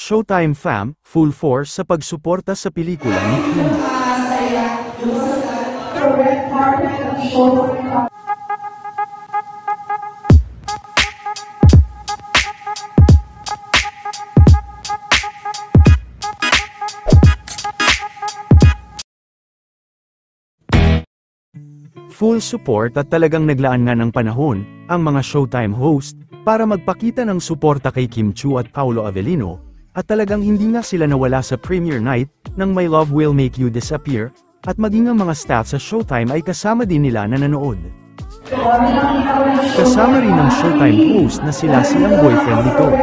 Showtime fam, full force sa pagsuporta sa pelikula ni Kim. Full support at talagang naglaan nga ng panahon, ang mga Showtime host, para magpakita ng suporta kay Kim Chiu at Paolo Avellino, at talagang hindi nga sila nawala sa premiere night, ng My Love Will Make You Disappear, at maging ang mga staff sa Showtime ay kasama din nila na nanood. Kasama rin ng Showtime host na sila ang boyfriend nito.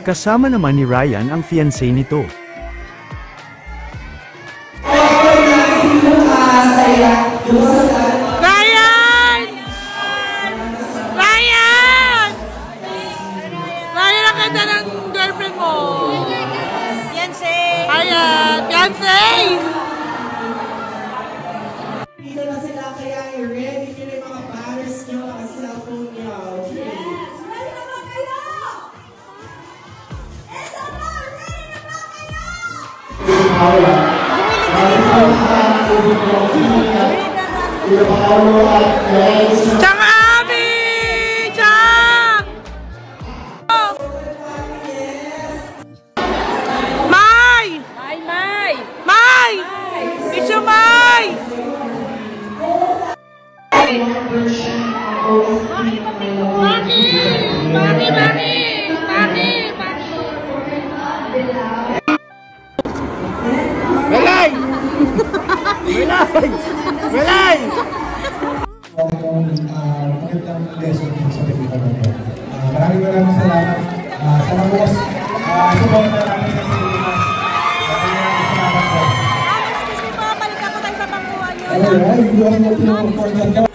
Kasama naman ni Ryan ang fiancé nito. Ryan! Ryan! Ryan, ang ganda ng girlfriend mo. Fiancé! Ryan! Fiancé! Dito na sila, kaya i-ready nyo yung mga banners nyo, mga cellphone nyo. Yes! Ready na ba kayo? It's about ready na ba kayo? Chang Abi! Chang! Mai! Mai, Mai! Mai! Micho Mai! Maki! Maki! Maki! Maki! Belay! Belay! Belay! Magandang lesson sa pelikula na ito. Maraming salamat. Sana bukas, subukan na namin sa pelikula. Salamat po. Excuse me po, balik ako tayo sa pangkuhan nyo. Ay, hindi ako